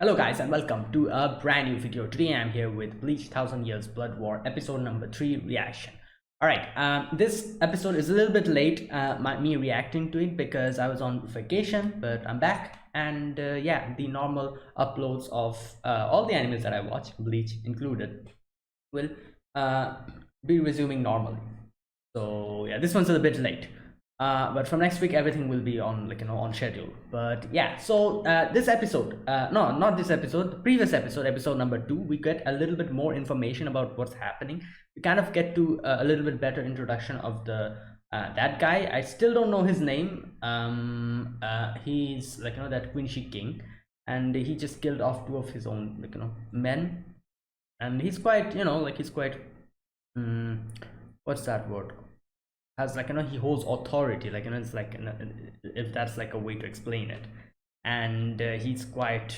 Hello guys and welcome to a brand new video. Today I'm here with Bleach 1000 Years Blood War episode number 3 reaction. Alright, this episode is a little bit late, me reacting to it because I was on vacation, but I'm back and yeah, the normal uploads of all the animes that I watch, Bleach included, will uh, be resuming normally. So yeah, this one's a bit late, but from next week everything will be on on schedule. But yeah, so this episode, no, not this episode, the previous episode, episode number 2, we get a little bit more information about what's happening. We kind of get to a little bit better introduction of the that guy. I still don't know his name. He's that Quincy King, and he just killed off two of his own men, and he's quite he's quite um, what's that word, has he holds authority, it's like if that's like a way to explain it. And he's quite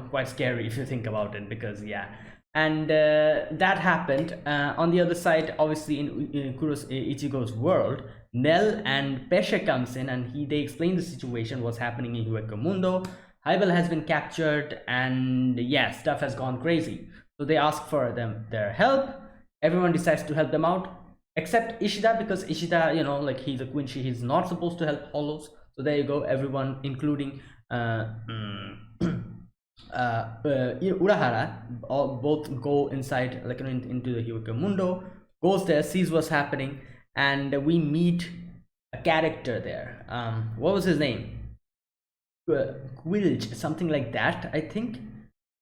quite scary if you think about it, because yeah. And that happened. On the other side, obviously, in Ichigo's world, Nell and Pesce comes in, and they explain the situation, what's happening in Mundo. Hybel has been captured, and yeah, stuff has gone crazy. So they ask for their help. Everyone decides to help them out except Ishida, because Ishida, he's a Quincy, he's not supposed to help Hollows. So there you go, everyone, including Urahara, both go inside, into the Mundo, goes there, sees what's happening, and we meet a character there. What was his name? Quilch, something like that, I think.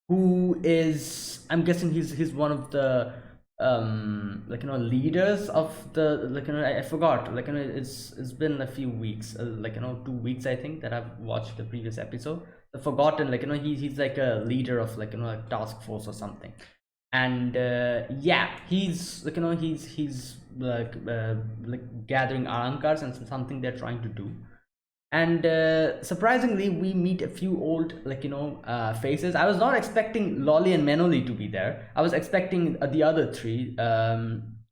Who is, I'm guessing he's one of the leaders of the I forgot, it's been a few weeks, 2 weeks I think that I've watched the previous episode. I've forgotten, he's like a leader of a task force or something. And yeah, he's he's gathering arankars and something they're trying to do. And surprisingly, we meet a few old faces. I was not expecting Lolly and Menoli to be there. I was expecting the other three,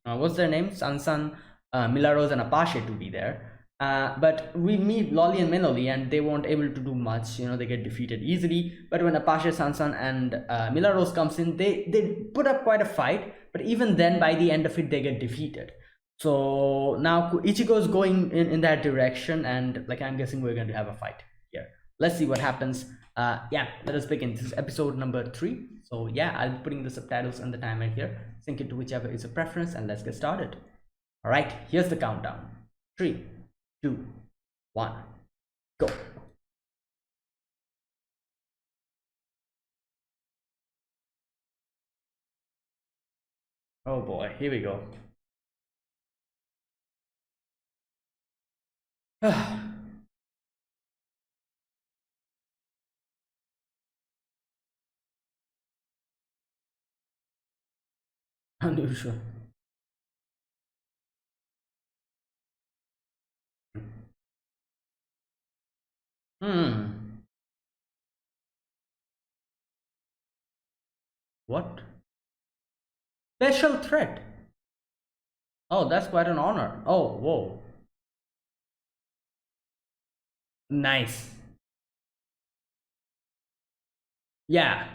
what's their name, Sansan, Milaros and Apache, to be there. But we meet Lolly and Menoli, and they weren't able to do much. They get defeated easily. But when Apache, Sansan and Milaros comes in, they put up quite a fight. But even then, by the end of it, they get defeated. So now Ichigo is going in that direction, and I'm guessing we're going to have a fight here. Let's see what happens. Yeah, let us begin. This is episode number 3. So yeah, I'll be putting the subtitles and the timer here. Sync it to whichever is your preference, and let's get started. All right, here's the countdown. 3, 2, 1, go. Oh boy, here we go. Unusual. Hmm. What? Special threat. Oh, that's quite an honor. Oh, whoa. Nice. Yeah.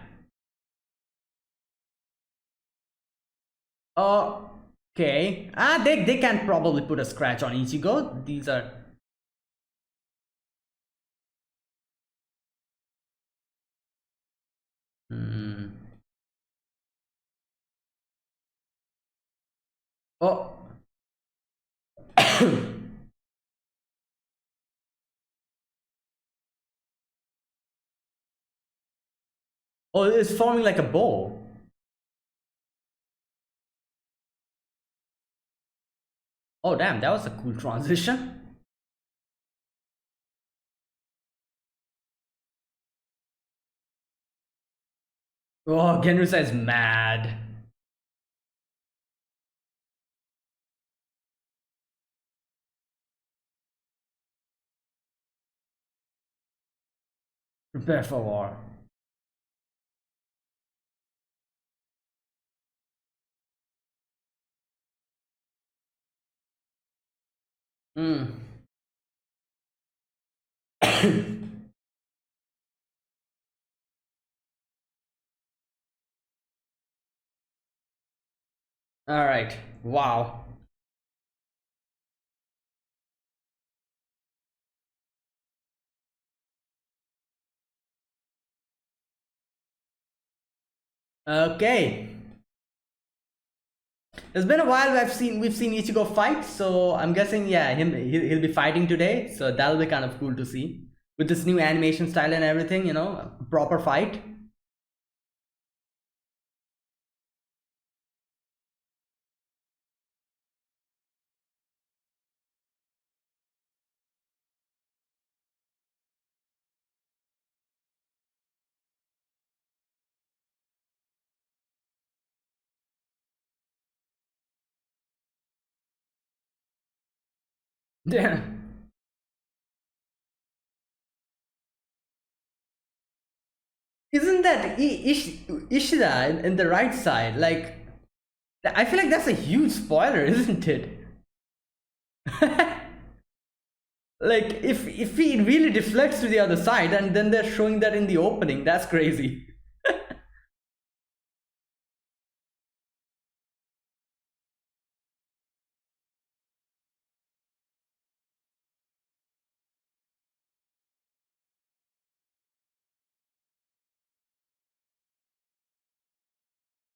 Okay. They can probably put a scratch on Ichigo. These are. Hmm. Oh. Oh, it's forming like a bow. Oh, damn, that was a cool transition. Oh, Genryusa is mad. Prepare for war. Hmm. All right. Wow. Okay. It's been a while we've seen Ichigo fight, so I'm guessing yeah, he'll be fighting today, so that'll be kind of cool to see with this new animation style and everything. A proper fight. Yeah. Isn't that Ishida in the right side? Like, I feel like that's a huge spoiler, isn't it? Like, if he really deflects to the other side, and then they're showing that in the opening, that's crazy.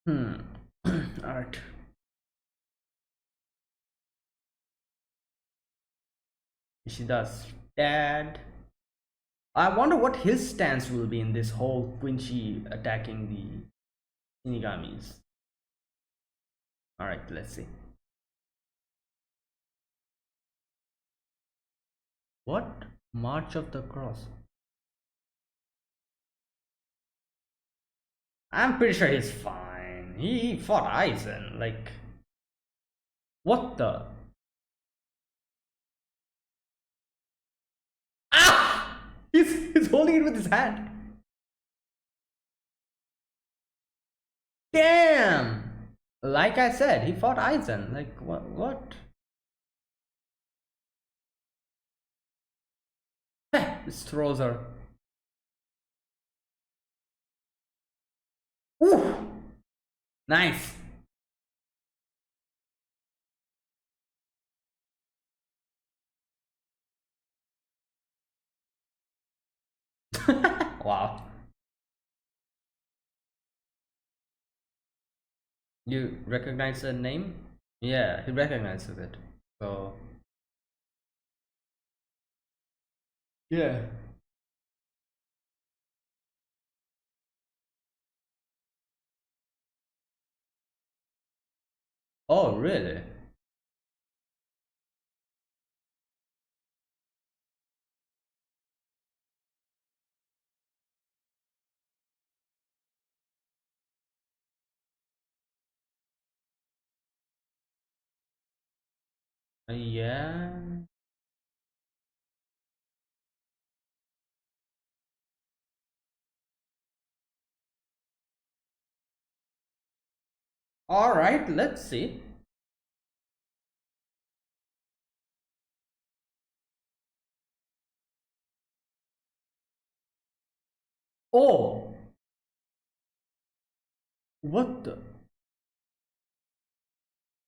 Hmm. All right. Ishida's dad. I wonder what his stance will be in this whole Quincy attacking the Shinigamis. All right, let's see. What? March of the Cross. I'm pretty sure he's fine. He fought Aizen. Like, what the? Ah! He's holding it with his hand. Damn! Like I said, he fought Aizen. Like, what? What? This throws her. Ooh! Nice. Wow. You recognize the name? Yeah, he recognizes it. So, yeah. Oh, really? Yeah. All right, let's see. Oh, what the?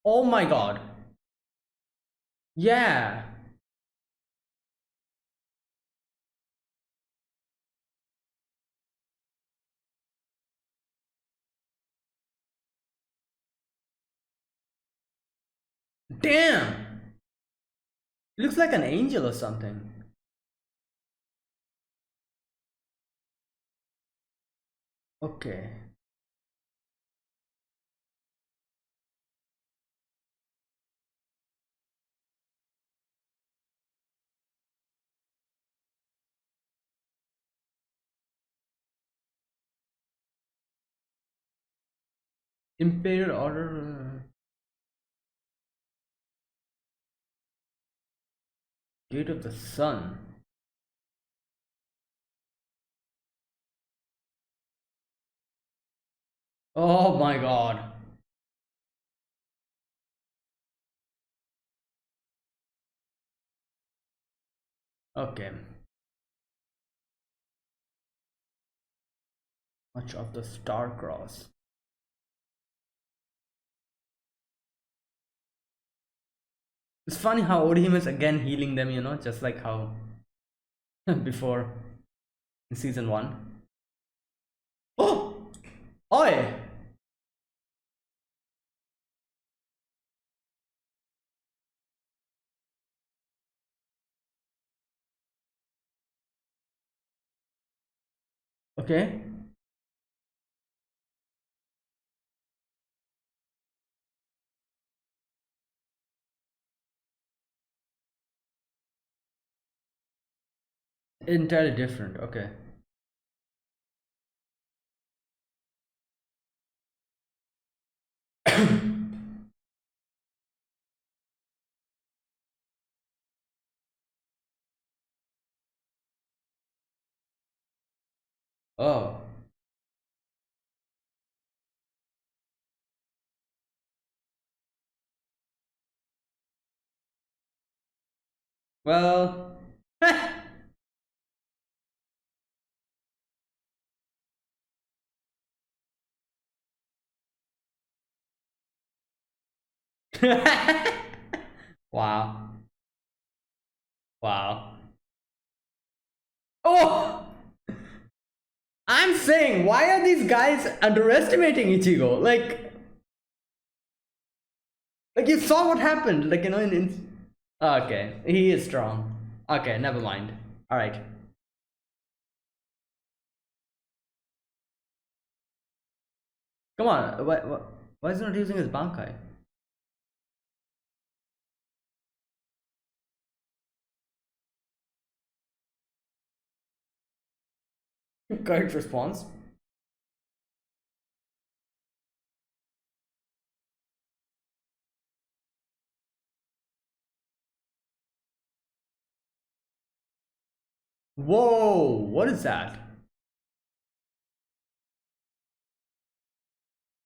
Oh my god. Yeah. Damn. He looks like an angel or something. Okay. Imperial Order. Gate of the Sun. Oh my god. Okay. Much of the Star Cross. It's funny how Odihim is again healing them, you know, just like how before in season 1. Oh! Oi! Okay. Entirely different. Okay. Oh. Well. Wow. Wow. Oh! I'm saying, why are these guys underestimating Ichigo? Like you saw what happened. Like, you know, okay, he is strong. Okay, never mind. All right. Come on. Why is he not using his Bankai? Correct response. Whoa! What is that?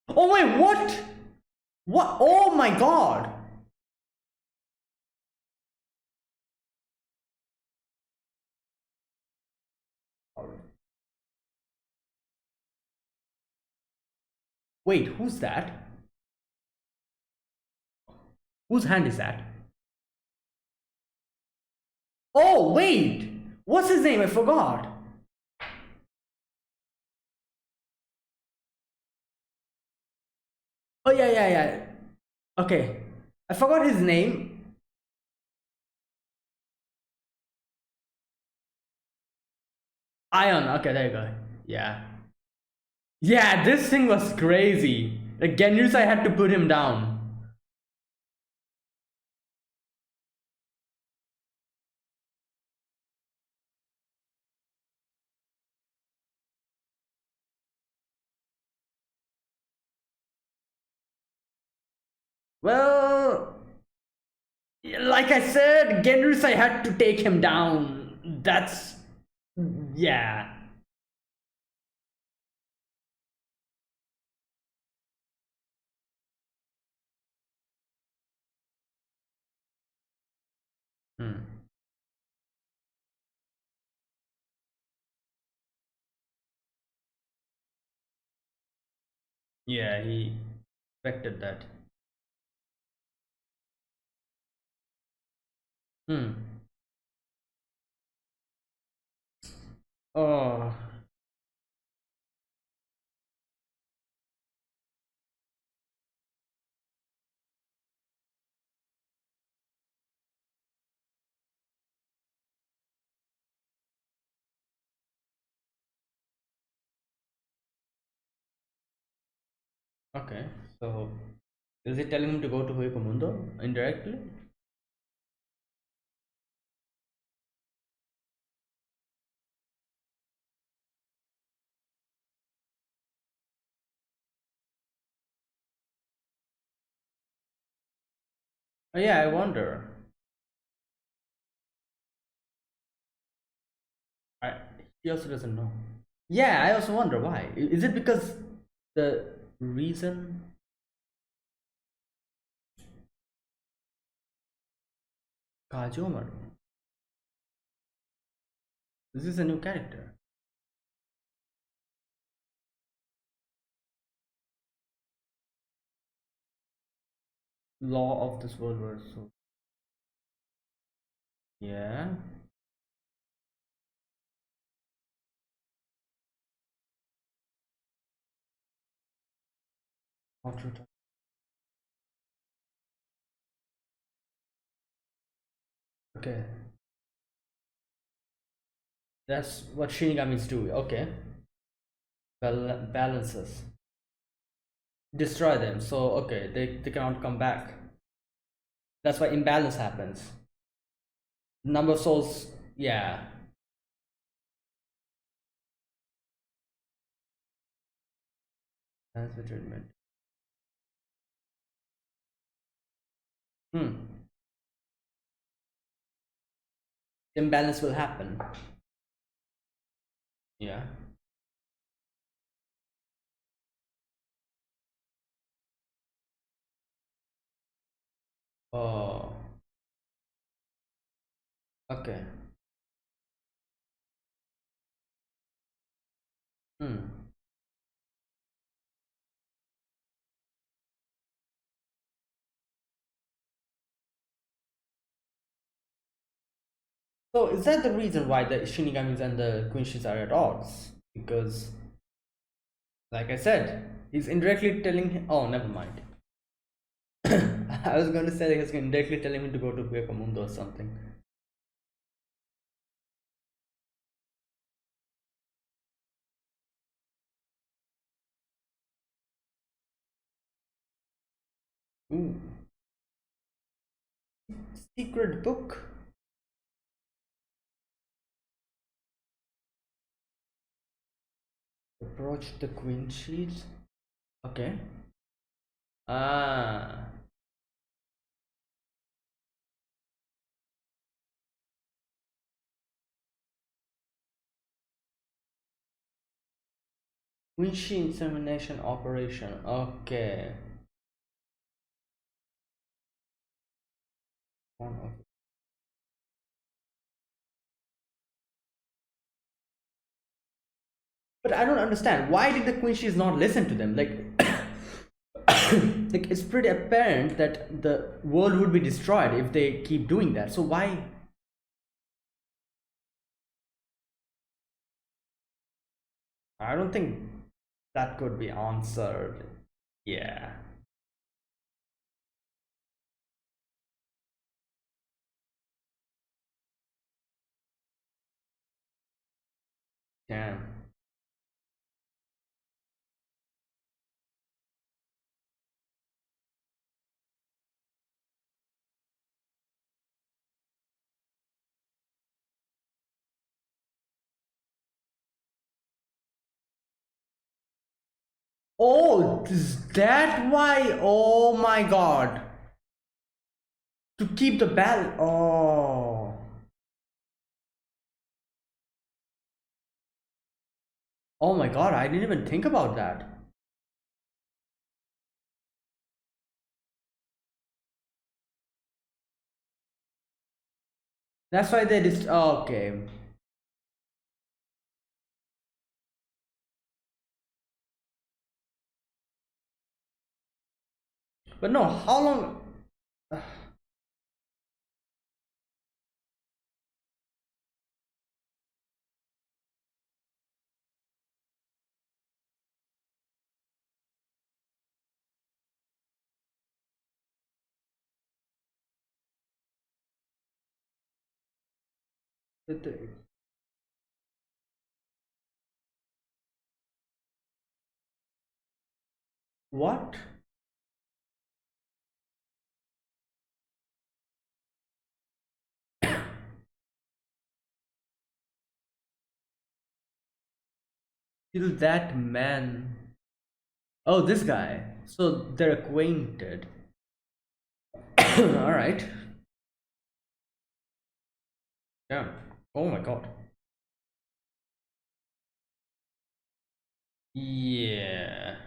Oh wait, what? What? Oh my god! Wait, who's that? Whose hand is that? Oh wait! What's his name? I forgot. Oh yeah, yeah, yeah. Okay, I forgot his name. Ion. Okay, there you go. Yeah. Yeah, this thing was crazy. Like Genryusai had to put him down. Well, like I said, Genryusai had to take him down. That's yeah. Hmm. Yeah, he expected that. Hmm. Oh. Okay. So, is he telling him to go to Hueco indirectly? Oh, yeah, I wonder. I, he also doesn't know. Yeah, I also wonder why. Is it because the reason Kajomaru? This is a new character. Law of this world was so. Yeah. Auto- Okay. That's what Shinigamis do. Okay. Balances. Destroy them. So, okay, they cannot come back. That's why imbalance happens. Number of souls. Yeah. That's the treatment. Hmm. Imbalance will happen. Yeah. Oh. Okay. Hmm. So is that the reason why the Shinigamis and the Quinshis are at odds? Because, like I said, he's indirectly telling him. Oh, never mind. I was going to say he's indirectly telling him to go to Mundo or something. Ooh. Secret book. Approach the Quinshis. Okay. Ah. Quincy insemination operation. Okay. Okay. But I don't understand. Why did the Quincy's not listen to them? Like, like it's pretty apparent that the world would be destroyed if they keep doing that. So why? I don't think that could be answered. Yeah. Damn. Oh, is that why? Oh my god. To keep the ball. Oh. Oh my god, I didn't even think about that. That's why they just. Oh, okay. But no, how long? What? Kill that man. Oh, this guy. So they're acquainted. All right. Yeah. Oh my god. Yeah.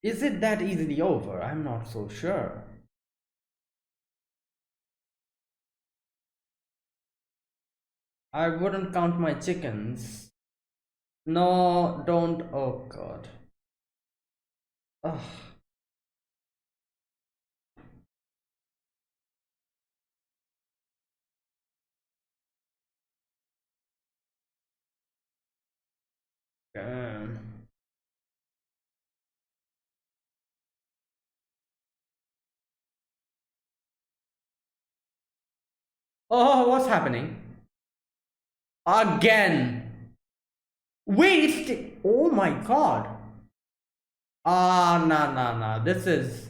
Is it that easily over? I'm not so sure. I wouldn't count my chickens. No, don't. Oh god. Ugh. Um, oh, what's happening? Again. Wait, oh my god. Ah, no, no, no. This is.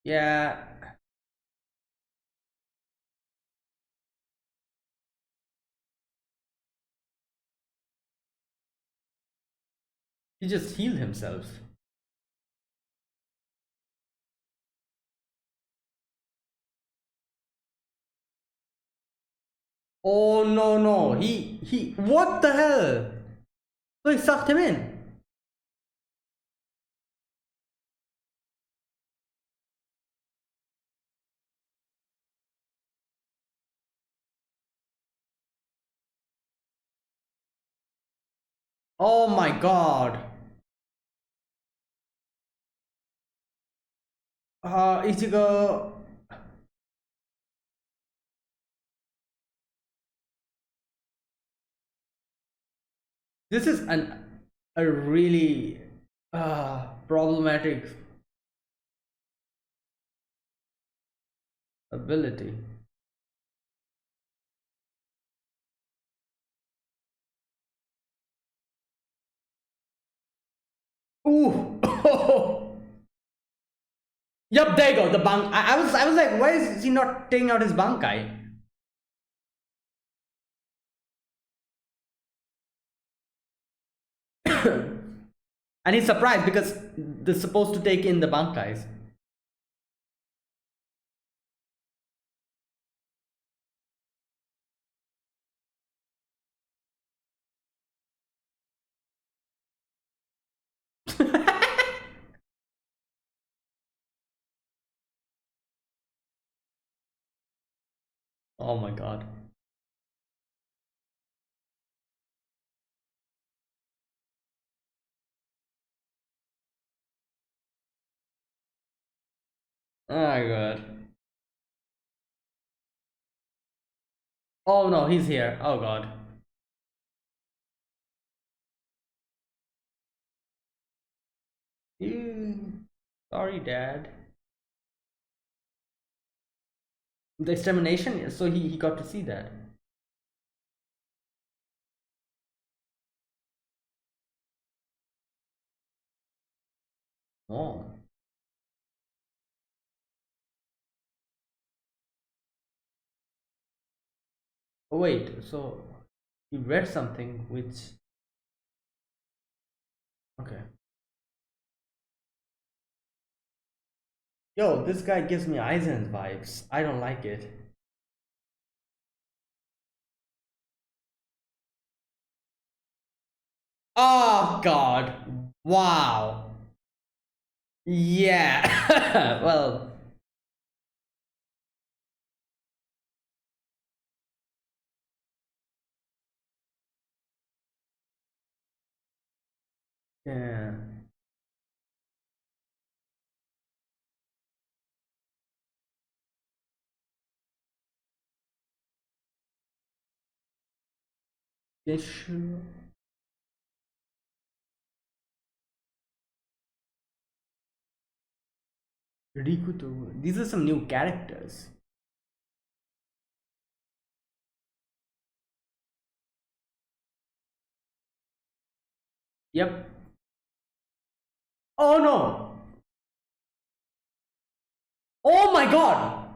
Yeah. He just healed himself. Oh no, no. He. What the hell? So he sucked him in. Oh my god. Ichigo. This is a really problematic ability. Ooh. Yup, there you go. The bunk. I was like, why is he not taking out his bankai? And he's surprised because they're supposed to take in the bankais. Oh my god. Oh my god. Oh no, he's here. Oh god. Sorry, Dad. The extermination. So he got to see that. Oh. Oh wait. So he read something which. Okay. Yo, this guy gives me Aizen vibes. I don't like it. Oh god. Wow. Yeah. Well, yeah. Issue. Rikuto. These are some new characters. Yep. Oh no. Oh my god.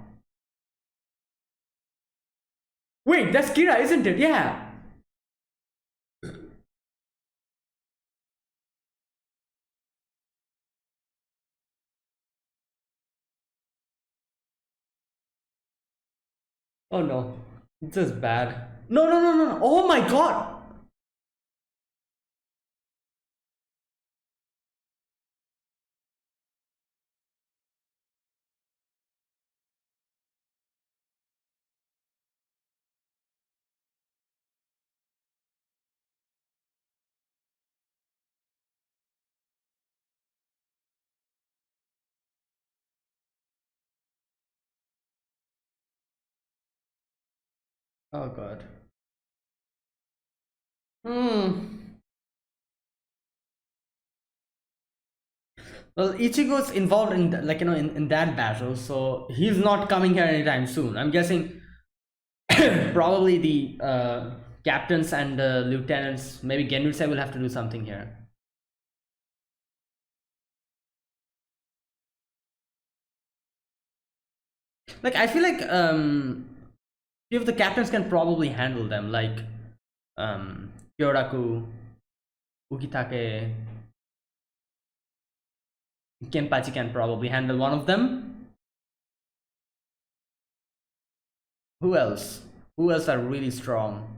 Wait, that's Kira, isn't it? Yeah. Oh no. This is bad. No, no, no, no, no. Oh my god. Oh god. Hmm. Well, Ichigo's involved in like in that battle, so he's not coming here anytime soon. I'm guessing probably the captains and lieutenants, maybe Genryusai will have to do something here. Like I feel like few of the captains can probably handle them, like Kyoraku, Ukitake, Kenpachi can probably handle one of them. Who else? Who else are really strong?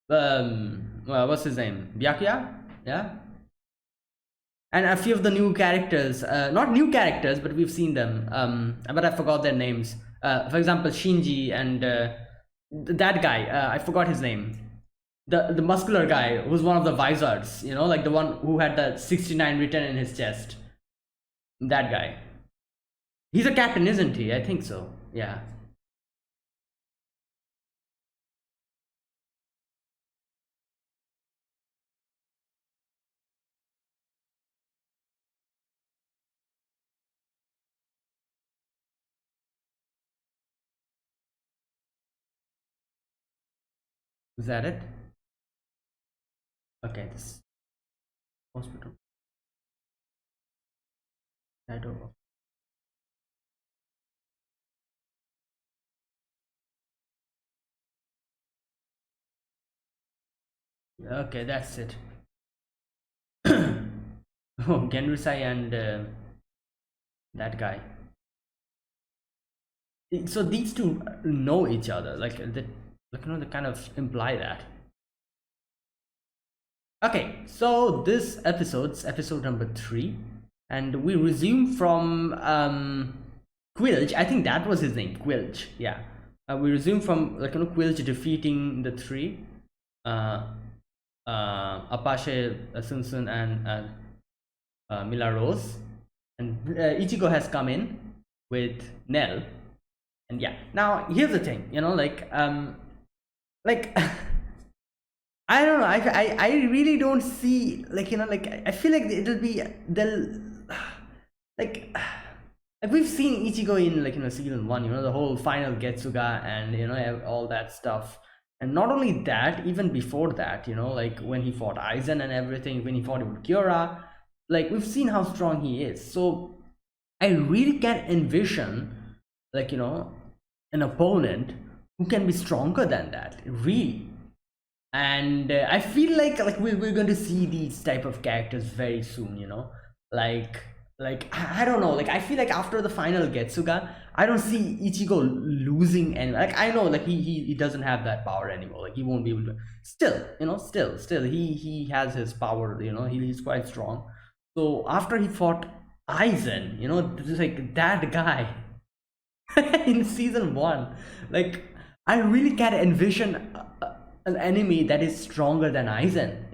Well, what's his name? Byakuya? Yeah. And a few of the new characters, not new characters, but we've seen them. But I forgot their names. For example, Shinji and that guy. I forgot his name. The muscular guy who's one of the Vizards. You know, like the one who had the 69 written in his chest. That guy. He's a captain, isn't he? I think so. Yeah. Is that it? Okay. This hospital. Shadow. Okay, that's it. Oh, Genryusai and that guy. So these two know each other, like they kind of imply that. Okay, so this episode's episode number 3, and we resume from Quilch. I think that was his name, Quilch. Yeah, we resume from Quilch defeating the three, uh, Apache, Sun and Mila Rose, and Ichigo has come in with Nell. And yeah, now here's the thing, like I don't know, I really don't see, like I feel like it'll be they'll like like we've seen Ichigo in season 1, the whole final Getsuga and all that stuff. And not only that, even before that, like when he fought Aizen and everything, when he fought with Kyora, like we've seen how strong he is. So I really can't envision, like an opponent who can be stronger than that, really. And I feel like we're going to see these type of characters very soon, like I don't know, like I feel like after the final Getsuga, I don't see Ichigo losing any, like I know like he doesn't have that power anymore, like he won't be able to, still, still he has his power, he's quite strong. So after he fought Aizen, just like that guy in season 1, like I really can't envision an enemy that is stronger than Aizen,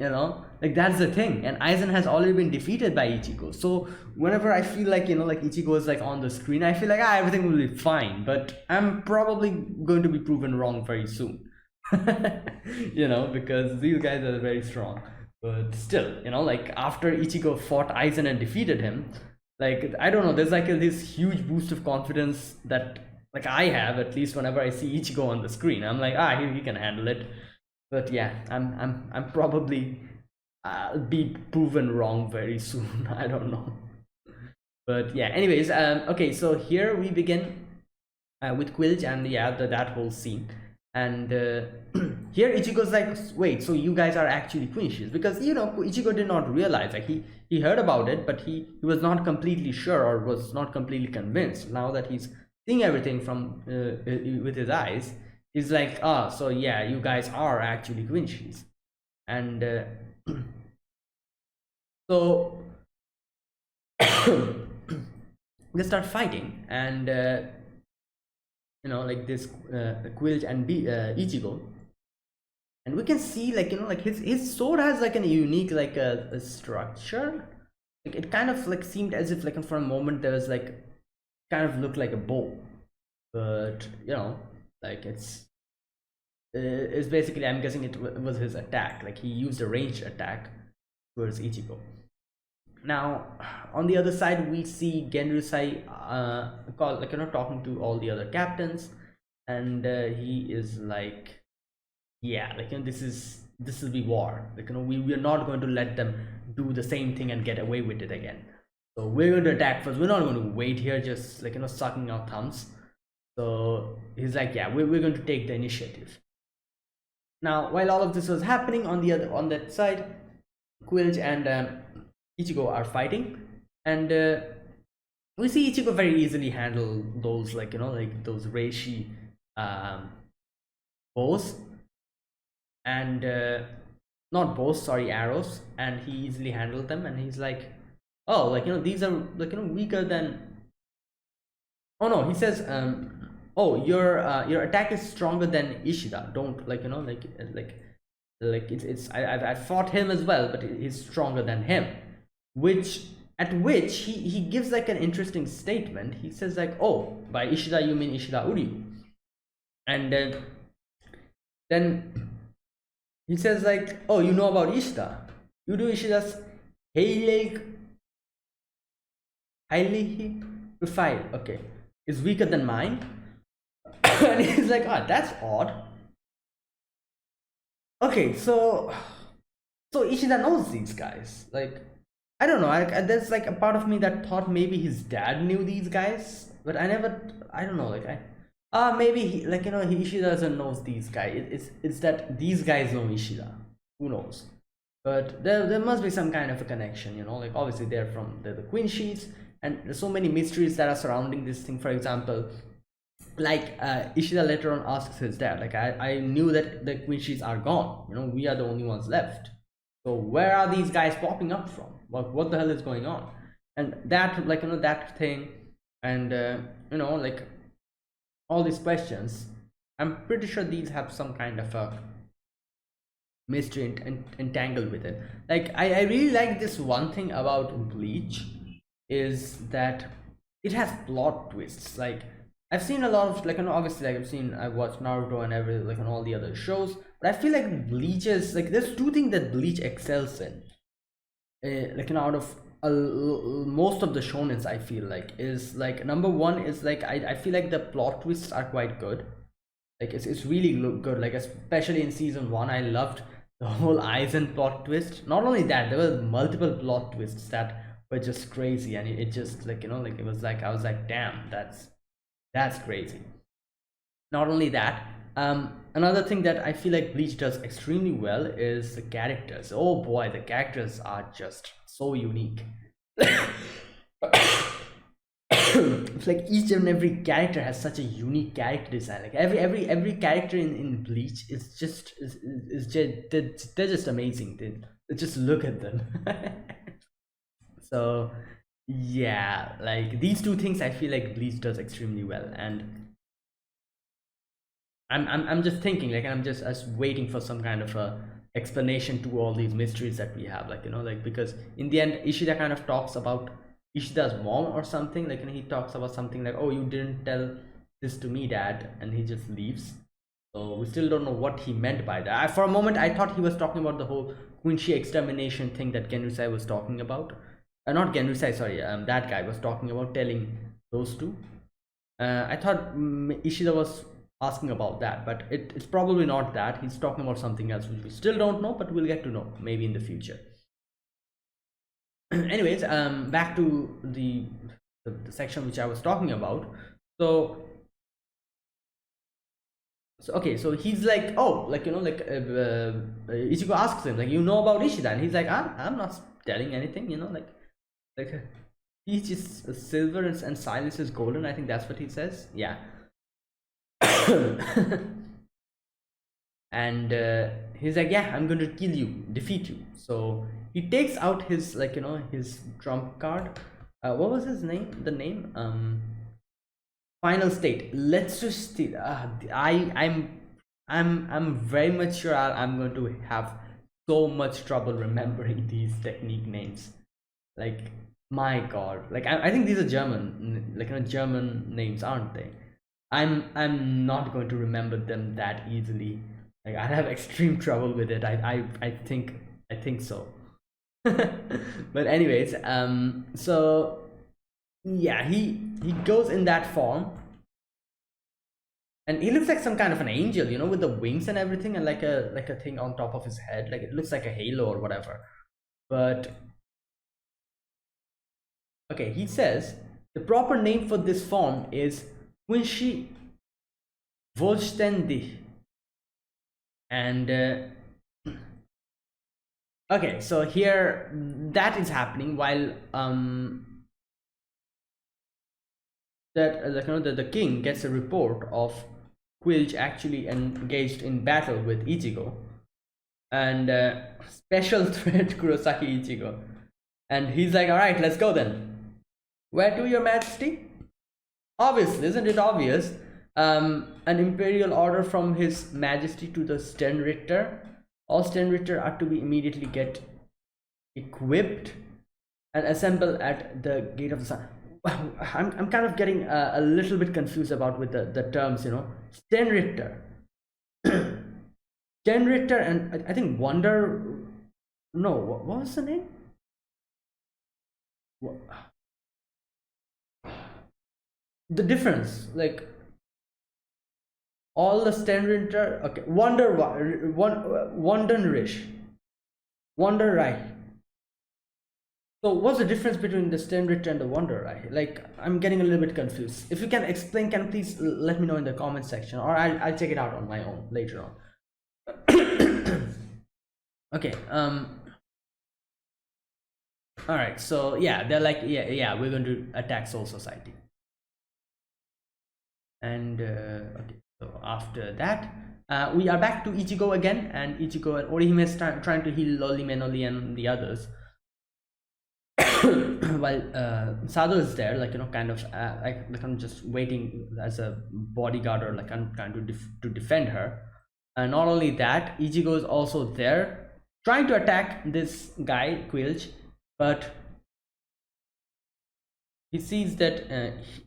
like that's the thing. And Aizen has already been defeated by Ichigo, so whenever I feel like like Ichigo is like on the screen, I feel like everything will be fine, but I'm probably going to be proven wrong very soon. Because these guys are very strong. But still, like after Ichigo fought Aizen and defeated him, like I don't know, there's like this huge boost of confidence that like I have, at least whenever I see Ichigo on the screen. I'm like, he can handle it. But yeah, I'm probably be proven wrong very soon. I don't know. But yeah, anyways, okay, so here we begin with Quilch and yeah, that whole scene. And here Ichigo's like, wait, so you guys are actually Quincy's? Because Ichigo did not realize, like he heard about it, but he was not completely sure or was not completely convinced. Now that he's seeing everything from with his eyes, he's like, so yeah, you guys are actually Quincy's. And so they start fighting, and like this Quilch and Ichigo, and we can see like like his sword has like a unique like a structure. Like it kind of like seemed as if like for a moment there was like kind of looked like a bow, but like it's is basically, I'm guessing it was his attack. Like he used a ranged attack towards Ichigo. Now, on the other side, we see Genryusai talking to all the other captains, and he is like, yeah, this will be war. Like we are not going to let them do the same thing and get away with it again. So we're going to attack first. We're not going to wait here, just sucking our thumbs. So he's like, yeah, we're going to take the initiative. Now, while all of this was happening on that side, Quilch and Ichigo are fighting, and we see Ichigo very easily handle those those reishi um, bows and not bows, sorry, arrows, and he easily handled them, and he's like, oh, these are weaker than. Oh no, he says, oh, your attack is stronger than Ishida. Don't it's I fought him as well, but he's stronger than him. Which he gives like an interesting statement. He says like, oh, by Ishida you mean Ishida Uryu, and then he says like, oh, you know about Ishida? You do Ishida's highly refined, okay, is weaker than mine. And he's like, ah, that's odd. Okay, so Ishida knows these guys. Like, I don't know. There's like a part of me that thought maybe his dad knew these guys, but I never. I don't know. Maybe he Ishida doesn't know these guys. It's that these guys know Ishida. Who knows? But there must be some kind of a connection. Like obviously they're the Queen Sheets, and there's so many mysteries that are surrounding this thing. For example, like Ishida later on asks his dad, like, I knew that the Queen Sheets are gone. We are the only ones left. So where are these guys popping up from? What the hell is going on? And that that thing, and like all these questions, I'm pretty sure these have some kind of a mystery entangled with it. Like I really like this one thing about Bleach is that it has plot twists. Like I've seen a lot of obviously I've watched Naruto and on all the other shows, but I feel like Bleach is there's two things that Bleach excels in. Out of most of the shonens, I feel like is number one is I feel like the plot twists are quite good. Like it's really good. Like especially in season 1, I loved the whole Aizen plot twist. Not only that, there were multiple plot twists that were just crazy, and it just it was like I was like, damn, that's crazy. Not only that, another thing that I feel like Bleach does extremely well is the characters. Oh boy, the characters are just so unique. It's like each and every character has such a unique character design. Like every character in Bleach is just they're just amazing. They just look at them. So yeah, like these two things I feel like Bleach does extremely well, and I'm just thinking like I'm just waiting for some kind of a explanation to all these mysteries that we have, because in the end Ishida kind of talks about Ishida's mom or something, he talks about something like, oh, you didn't tell this to me, dad, and he just leaves. So we still don't know what he meant by that. For a moment I thought he was talking about the whole Quincy extermination thing that Genryusai was talking about. Not Genryusai, sorry, that guy was talking about telling those two. I thought Ishida was asking about that, but it's probably not that. He's talking about something else which we still don't know, but we'll get to know maybe in the future. Anyways, back to the section which I was talking about. So okay, so he's like, oh, Ichigo asks him, like, you know about Ishida, and he's like, I'm not telling anything, like peach is silver and silence is golden. I think that's what he says. Yeah. And he's like, yeah, I'm going to kill you, defeat you. So he takes out his his trump card. What was his name? The name? Final state. Let's just see. I'm very much sure I'm going to have so much trouble remembering these technique names. Like, my god, I think these are German, German names, aren't they? I'm not going to remember them that easily. Like I'd have extreme trouble with it. I think so. But anyways, so yeah, he goes in that form, and he looks like some kind of an angel, you know, with the wings and everything, and like a thing on top of his head, like it looks like a halo or whatever. But okay, he says the proper name for this form is Quincy Volstendi, and okay, so here that is happening while that like, you know, the king gets a report of Quilch actually engaged in battle with Ichigo, and special threat Kurosaki Ichigo, and he's like, all right, let's go then. Where to, your majesty? Obviously, isn't it obvious? An imperial order from his majesty to the Sternritter. All Sternritter are to be immediately get equipped and assemble at the gate of the sun. I'm kind of getting a little bit confused about with the terms, you know. Sternritter. Sternritter and I think Wonder... No, what was the name? The difference, like... All the Sternritter... Okay, Wonderrish. Wonderreich. So what's the difference between the Sternritter and the Wonderreich? Like, I'm getting a little bit confused. If you can explain, can please let me know in the comment section, or I'll check it out on my own later on. Okay, all right, so yeah, they're like, yeah, we're going to attack Soul Society. And okay, so after that, we are back to Ichigo again, and Ichigo and Orihime is trying to heal Loli Menoli and the others. While Sado is there, like, you know, kind of like I'm just waiting as a bodyguard, or like I'm trying to defend her. And not only that, Ichigo is also there trying to attack this guy Quilch, but he sees that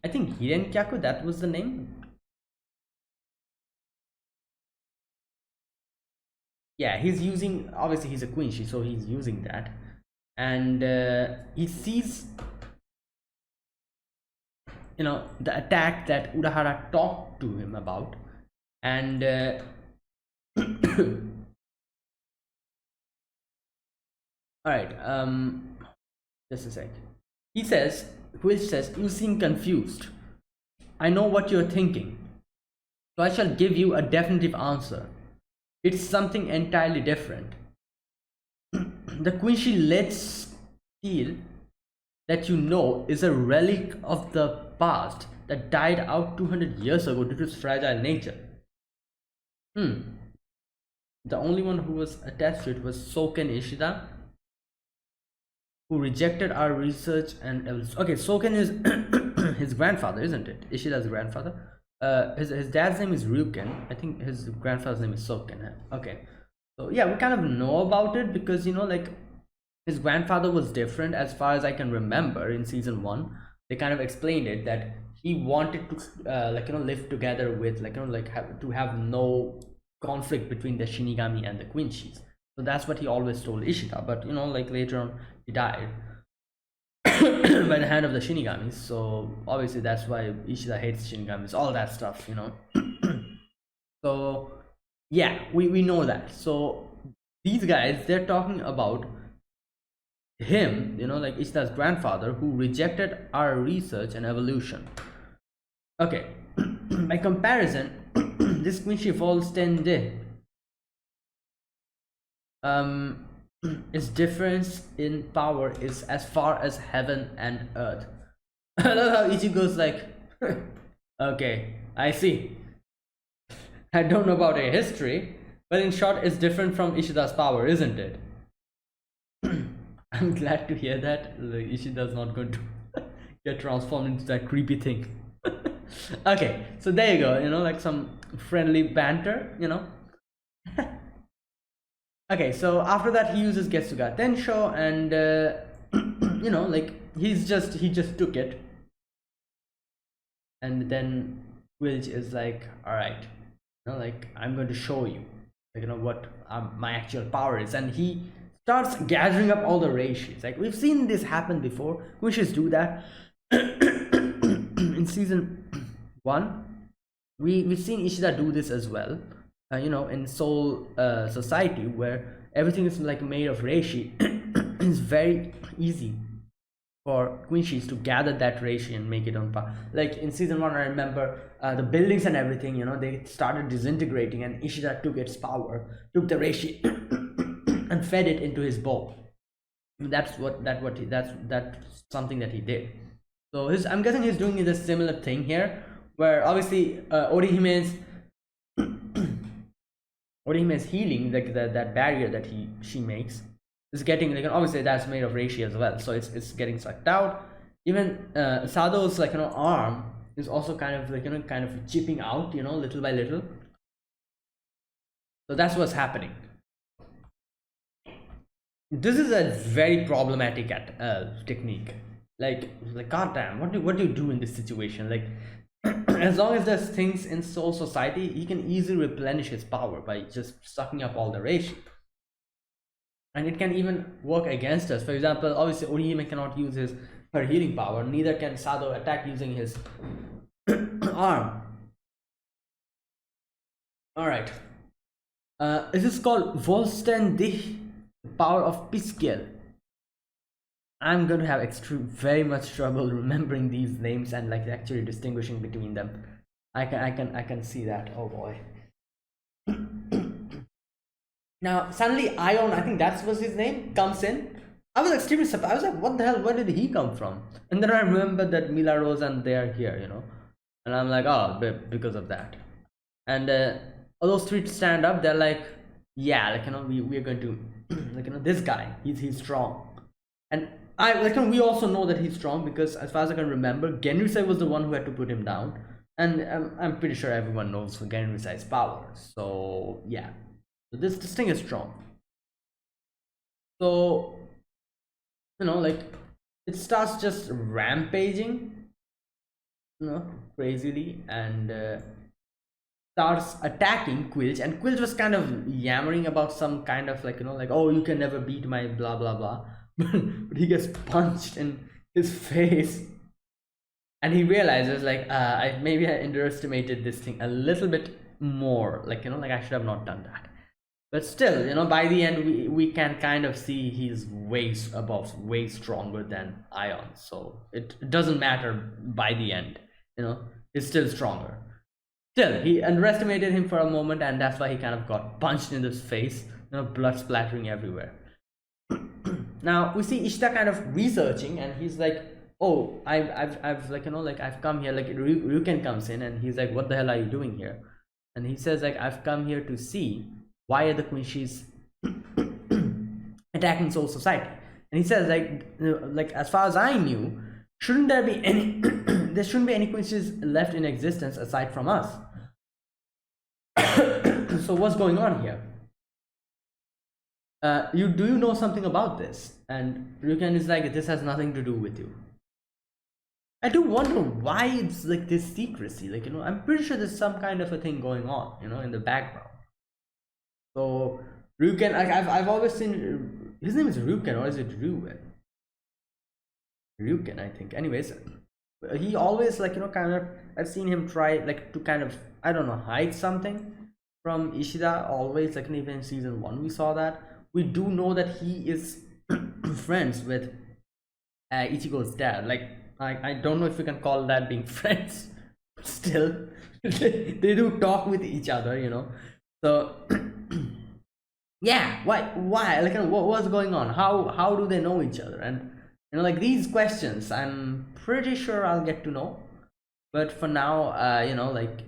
I think Hirenkyaku, that was the name. Yeah, he's using, obviously he's a Quincy, so he's using that, and he sees, you know, the attack that Urahara talked to him about, and all right, just a sec. He says, Quilch says, you seem confused. I know what you're thinking, so I shall give you a definitive answer. It's something entirely different. The Quincy lead steel that you know is a relic of the past that died out 200 years ago due to its fragile nature. The only one who was attached to it was Soken Ishida, who rejected our research and okay, Soken is his grandfather, isn't it? Ishida's grandfather. His dad's name is Ryuken. I think his grandfather's name is Soken. Okay, so yeah, we kind of know about it because, you know, like his grandfather was different as far as I can remember. In season 1 they kind of explained it, that he wanted to like, you know, live together with, like, you know, like have no conflict between the Shinigami and the Quincy's. So that's what he always told Ishida, but, you know, like later on he died by the hand of the Shinigamis, so obviously that's why Ishida hates Shinigamis, all that stuff, you know. So yeah, we know that. So these guys, they're talking about him, you know, like Ishida's grandfather, who rejected our research and evolution. Okay. By comparison, this Quincy Volstende its difference in power is as far as heaven and earth. I love how Ichigo's like, okay, I see. I don't know about a history, but in short, it's different from Ishida's power, isn't it? I'm glad to hear that Ishida's not going to get transformed into that creepy thing. Okay, so there you go, you know, like some friendly banter, you know. Okay, so after that he uses Getsuga Tensho, and you know, like he just took it, and then Quilch is like, all right, you know, like I'm going to show you. like, what my actual power is, and he starts gathering up all the reishis. Like, we've seen this happen before. Wishes do that. In season 1, we've seen Ishida do this as well, in Soul Society, where everything is like made of reishi. It's very easy for Quincy's to gather that reishi and make it on par. Like in season 1, I remember the buildings and everything, they started disintegrating, and Ishida took its power, took the reishi and fed it into his bowl. That's something that he did. So I'm guessing he's doing this similar thing here, where obviously Orihime's healing, like that barrier that she makes, is getting, like, obviously that's made of reishi as well, so it's getting sucked out. Even Sado's, like, arm is also kind of like, kind of chipping out, little by little. So that's what's happening. This is a very problematic technique. Like goddamn, what do you do in this situation? Like, as long as there's things in Soul Society, he can easily replenish his power by just sucking up all the reishi. And it can even work against us. For example, obviously Orihime cannot use her healing power, neither can Sado attack using his arm. Alright. This is called Volstendich, power of Piskiel. I'm going to have very much trouble remembering these names and like actually distinguishing between them. I can see that. Oh boy. Now suddenly Ion, I think that was his name, comes in. I was extremely surprised. I was like, what the hell, where did he come from? And then I remember that Mila Rose and they're here, and I'm like, oh, because of that. And all those three stand up, they're like, yeah, like, we're going to like, this guy, he's strong. And we also know that he's strong because, as far as I can remember, Genryusai was the one who had to put him down, and I'm pretty sure everyone knows Genryusai's power. So yeah, this thing is strong. So like, it starts just rampaging, crazily, and starts attacking Quilch. And Quilch was kind of yammering about some kind of like, like, oh, you can never beat my blah blah blah. But he gets punched in his face, and he realizes, like, maybe I underestimated this thing a little bit more, like, like I should have not done that. But still, by the end we can kind of see he's way stronger than Ion, so it doesn't matter by the end. He's still stronger. Still, he underestimated him for a moment, and that's why he kind of got punched in his face, blood splattering everywhere. Now we see Ishida kind of researching, and he's like, oh, I've like, I've come here. Like, Ryuken comes in, and he's like, what the hell are you doing here? And he says, like, I've come here to see why are the Quincy's attacking Soul Society. And he says, like, as far as I knew, shouldn't there be any there shouldn't be any Quincy's left in existence aside from us. So what's going on here? Do you know something about this? And Ryuken is like, this has nothing to do with you. I do wonder why it's like this secrecy. Like, I'm pretty sure there's some kind of a thing going on, in the background. So Ryuken, I've always seen, his name is Ryuken, or is it Ryuen? Ryuken, I think. Anyways, he always, like, kind of, I've seen him try, like, to kind of, I don't know, hide something from Ishida always. Like, even in season 1 we saw that. We do know that he is friends with Ichigo's dad. Like, I don't know if we can call that being friends, but still they do talk with each other, so yeah, why like, what's going on? How do they know each other? And like, these questions I'm pretty sure I'll get to know, but for now, like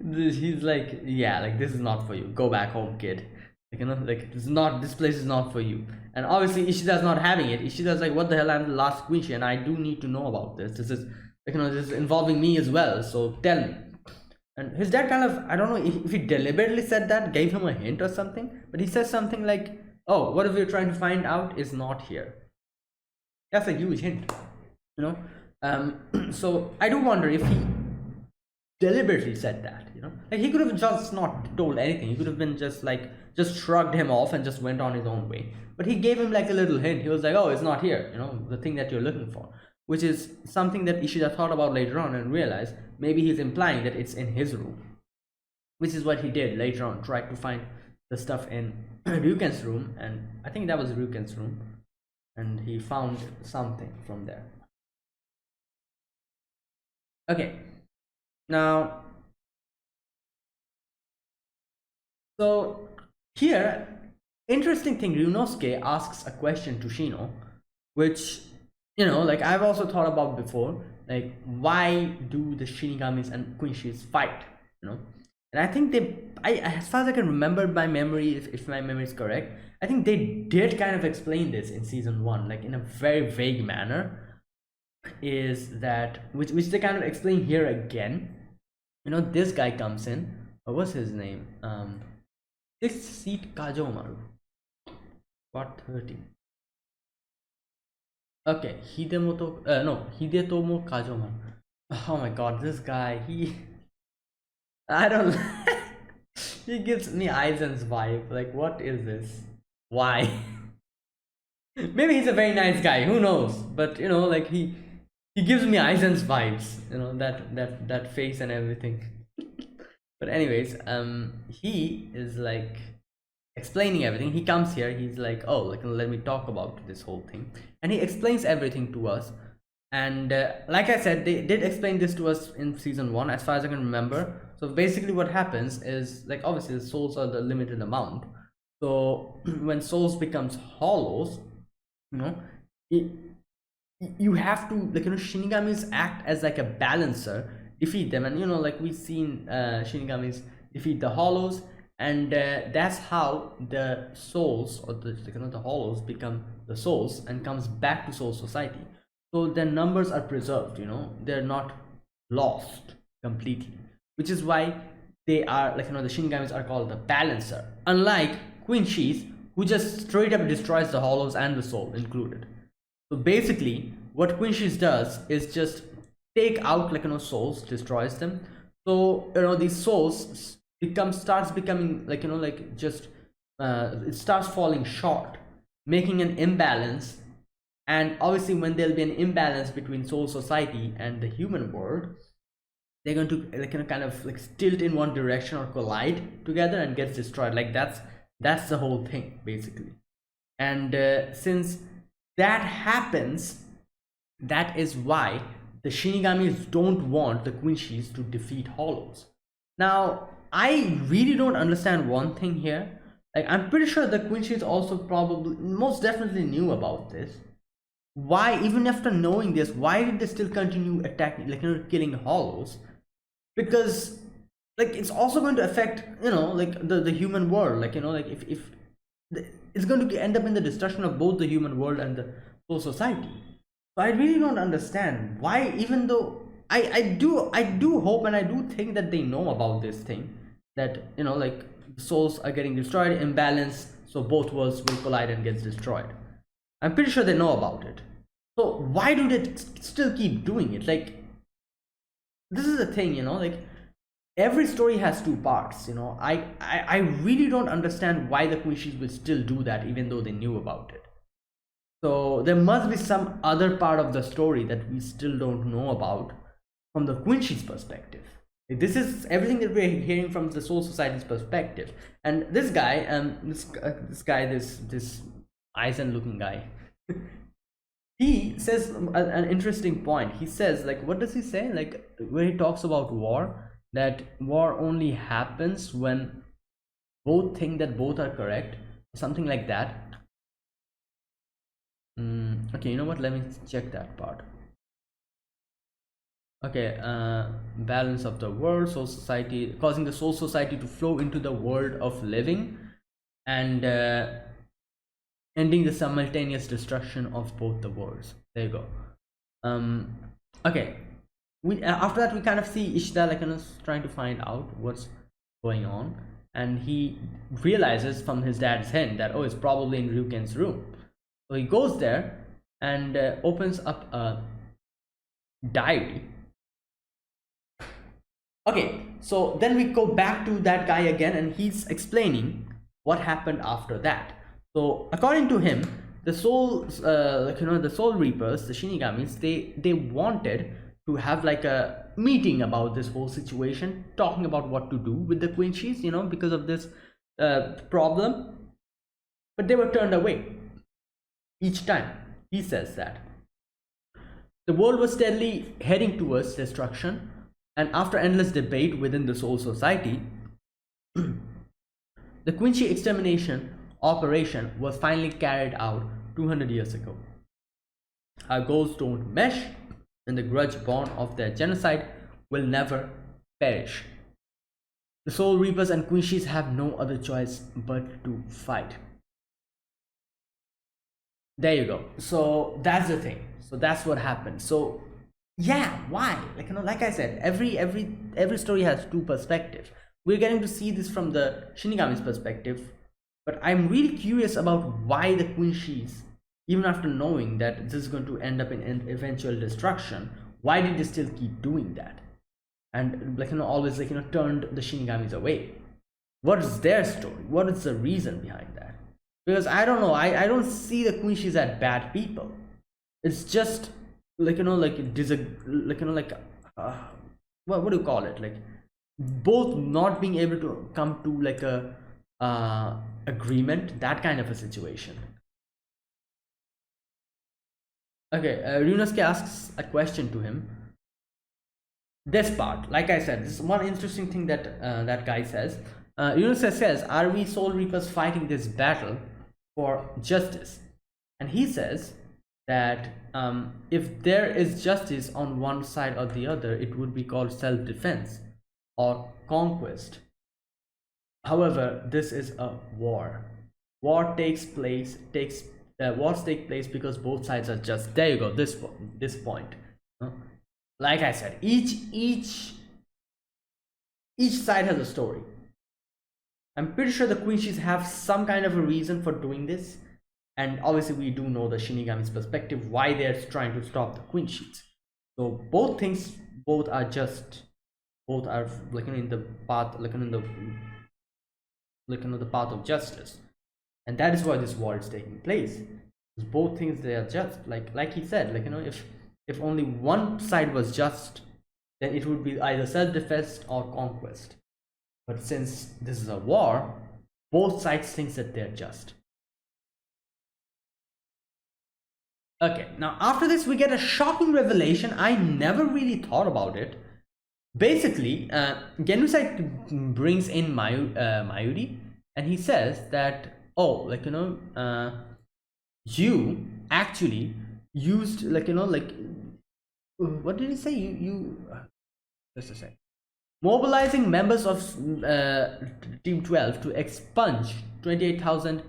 he's like, yeah, like, this is not for you, go back home, kid. Like, this place is not for you. And obviously Ishida's not having it. Ishida's like, what the hell, I'm the last Quincy, and I do need to know about this. This is, like, this is involving me as well, so tell me. And his dad kind of, I don't know if he deliberately said that, gave him a hint or something, but he says something like, oh, whatever you're trying to find out is not here. That's a huge hint, So I do wonder if he deliberately said that, like he could have just not told anything. He could have been just like just shrugged him off and just went on his own way, but he gave him like a little hint. He was like, oh, it's not here, the thing that you're looking for, which is something that Ishida thought about later on and realized maybe he's implying that it's in his room, which is what he did later on, tried to find the stuff in Ryuken's room, and I think that was Ryuken's room, and he found something from there. Okay, now, so here, interesting thing, Ryunosuke asks a question to Shino, which, like I've also thought about before, like why do the Shinigamis and Quinshis fight, and I think as far as I can remember my memory, if my memory is correct, I think they did kind of explain this in season 1, like in a very vague manner, is that, which they kind of explain here again. This guy comes in, what's his name, 6th seat Kajomaru, what 30. Okay, Hidetomo Kajomaru. Oh my god, this guy, I don't he gives me Aizen's vibe. Like, what is this? Why? Maybe he's a very nice guy, who knows? But like he gives me Aizen's vibes, that face and everything. But anyways, he is like explaining everything. He comes here, he's like, oh, like, let me talk about this whole thing, and he explains everything to us. And like I said, they did explain this to us in season 1, as far as I can remember. So basically what happens is, like, obviously the souls are the limited amount, so when souls becomes hollows, you have to, like, Shinigamis act as like a balancer, defeat them, and like we've seen Shinigamis defeat the hollows, and that's how the souls, or the hollows, become the souls and comes back to Soul Society. So their numbers are preserved, they're not lost completely, which is why they are, like, the Shinigamis are called the balancer, unlike Quinshis, who just straight up destroys the hollows and the soul included. So basically what Quinshis does is just take out, like, souls, destroys them. So these souls starts becoming, like, like, just it starts falling short, making an imbalance. And obviously when there'll be an imbalance between Soul Society and the human world, they're going to, like, kind of like tilt in one direction or collide together and gets destroyed. Like, that's the whole thing basically. And since that happens, that is why the Shinigamis don't want the Quinshis to defeat hollows. Now, I really don't understand one thing here. Like, I'm pretty sure the Quinshis also probably, most definitely knew about this. Why, even after knowing this, why did they still continue attacking, like, killing hollows? Because, like, it's also going to affect, like, the human world. Like, like, if it's going to end up in the destruction of both the human world and the Soul Society. So I really don't understand why, even though I do hope and I do think that they know about this thing, that like, souls are getting destroyed, imbalance, so both worlds will collide and gets destroyed. I'm pretty sure they know about it. So why do they still keep doing it? Like, this is the thing, like, every story has 2 parts. I really don't understand why the Quinshis will still do that even though they knew about it. So there must be some other part of the story that we still don't know about from the Quinshis perspective. This is everything that we're hearing from the Soul Society's perspective. And this guy, this Aizen looking guy, he says an interesting point. He says, like, what does he say? Like, when he talks about war, that war only happens when both think that both are correct, something like that. Okay, you know what, let me check that part. Okay, balance of the world, Soul Society, causing the Soul Society to flow into the world of living, and ending the simultaneous destruction of both the worlds. There you go. Okay, we after that we kind of see Ishida, like, trying to find out what's going on, and he realizes from his dad's hint that, oh, it's probably in Ryuken's room. So he goes there and opens up a diary, Okay, so then we go back to that guy again, and he's explaining what happened after that. So according to him, the souls, the soul reapers, the shinigamis, they wanted to have like a meeting about this whole situation, talking about what to do with the quincies, because of this problem, but they were turned away each time. He says that the world was steadily heading towards destruction, and after endless debate within the Soul Society, the Quincy extermination operation was finally carried out 200 years ago. Our goals don't mesh, and the grudge born of their genocide will never perish. The Soul Reapers and Quincies have no other choice but to fight. There you go. So that's the thing. So that's what happened. So yeah, why? Like I said, every story has two perspectives. We're getting to see this from the Shinigami's perspective, but I'm really curious about why the Quincies, even after knowing that this is going to end up in eventual destruction, why did they still keep doing that? And always turned the Shinigamis away. What is their story? What is the reason behind that? Because I don't know, I don't see the Quincies as bad people. It's just what do you call it, like both not being able to come to like a agreement, that kind of a situation. Okay, Ryunosuke asks a question to him. This part, like I said, this is one interesting thing that that guy says. Ryunosuke says, are we Soul Reapers fighting this battle for justice? And he says that if there is justice on one side or the other, it would be called self-defense or conquest. However, this is a war. Wars take place because both sides are just. There you go. This point. Like I said, each side has a story. I'm pretty sure the Quincies have some kind of a reason for doing this. And obviously we do know the Shinigami's perspective, why they're trying to stop the Quincies. So both are just, both are in the path, the path of justice. And that is why this war is taking place. Because both things, they are just, like he said, if only one side was just, then it would be either self-defense or conquest. But since this is a war, both sides think that they're just. Okay, now after this we get a shocking revelation. I never really thought about it. Basically, Genocide brings in Mayuri, and he says that, oh, you actually used, what did he say? Just a sec. Mobilizing members of Team 12 to expunge 28,000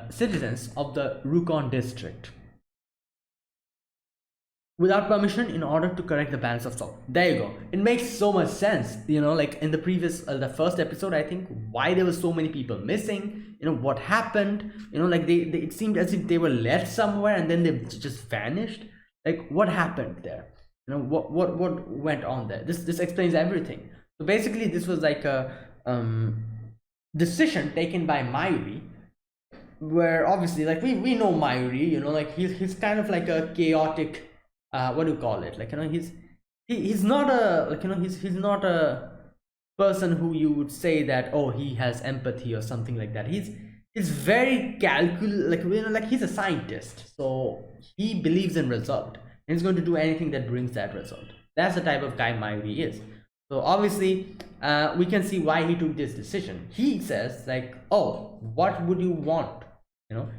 citizens of the Rukon district without permission in order to correct the balance of soul. There you go. It makes so much sense, like in the previous the first episode, I think, why there were so many people missing, what happened, they it seemed as if they were left somewhere and then they just vanished. Like, what happened there? What went on there? This explains everything. So basically this was like a decision taken by Mayuri, where obviously, we know Mayuri, he's kind of like a chaotic, what do you call it, he's not a, he's not a person who you would say that, oh, he has empathy or something like that. He's very he's a scientist, so he believes in result, and he's going to do anything that brings that result. That's the type of guy Mayuri is. So obviously we can see why he took this decision. He says, oh, what would you want?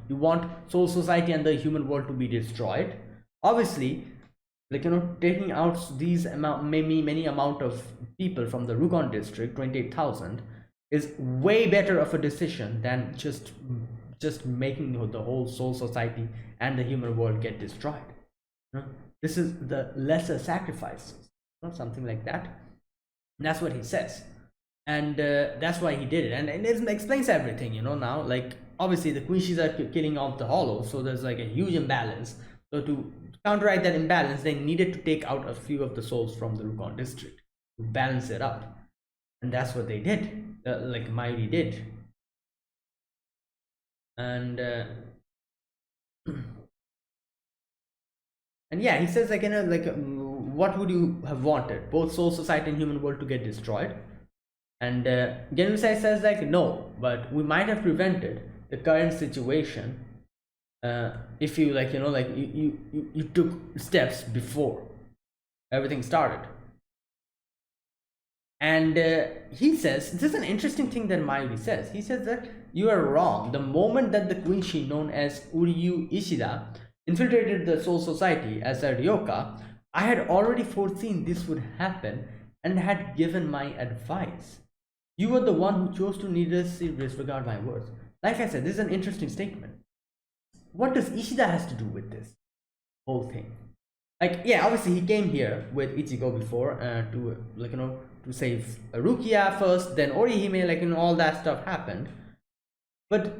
You want Soul Society and the human world to be destroyed. Obviously, taking out these many amount of people from the Rukon district, 28,000, is way better of a decision than just making the whole Soul Society and the human world get destroyed. This is the lesser sacrifice, something like that. And that's what he says, and that's why he did it, and it explains everything. Now, obviously the Quincies are killing off the Hollow, so there's a huge imbalance. So to counteract that imbalance, they needed to take out a few of the souls from the Rukon district. balance it up. And that's what they did, like Mayuri did. And and yeah, he says like, like what would you have wanted, both soul society and human world to get destroyed? And Genusai says like, no, but we might have prevented the current situation if you like, like you took steps before everything started. And he says, this is an interesting thing that Mayuri says. He says that you are wrong. The moment that the Quincy known as Uryu Ishida infiltrated the Soul Society as a Ryoka, I had already foreseen this would happen and had given my advice. You were the one who chose to needlessly disregard my words. Like I said, this is an interesting statement. What does Ishida has to do with this whole thing? Like, yeah, obviously he came here with Ichigo before to like, to save Rukia first, then Orihime, like, all that stuff happened. But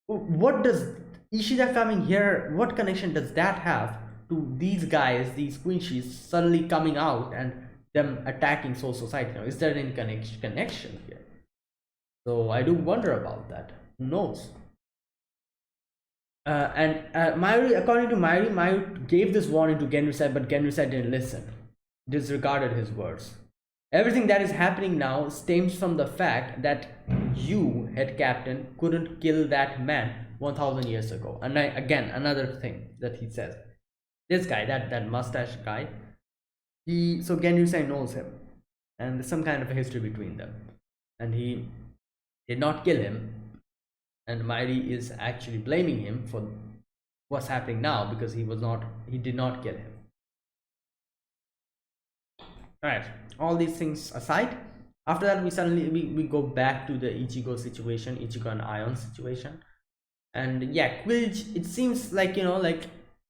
what does Ishida coming here, what connection does that have to these guys, these Quincy's suddenly coming out and them attacking Soul Society? Now, is there any connection here? So I do wonder about that. Who knows? And Mayuri, according to Mayuri gave this warning to Genryusai, but Genryusai didn't listen, disregarded his words. Everything that is happening now stems from the fact that you, head captain, couldn't kill that man 1000 years ago. And again, another thing that he says, this guy, that mustache guy, so Genryusai knows him, and there's some kind of a history between them, and he did not kill him. And Mayuri is actually blaming him for what's happening now because he did not kill him. All right, all these things aside, after that we go back to the Ichigo situation, Ichigo and Ion situation. And yeah, Quilch, it seems like, like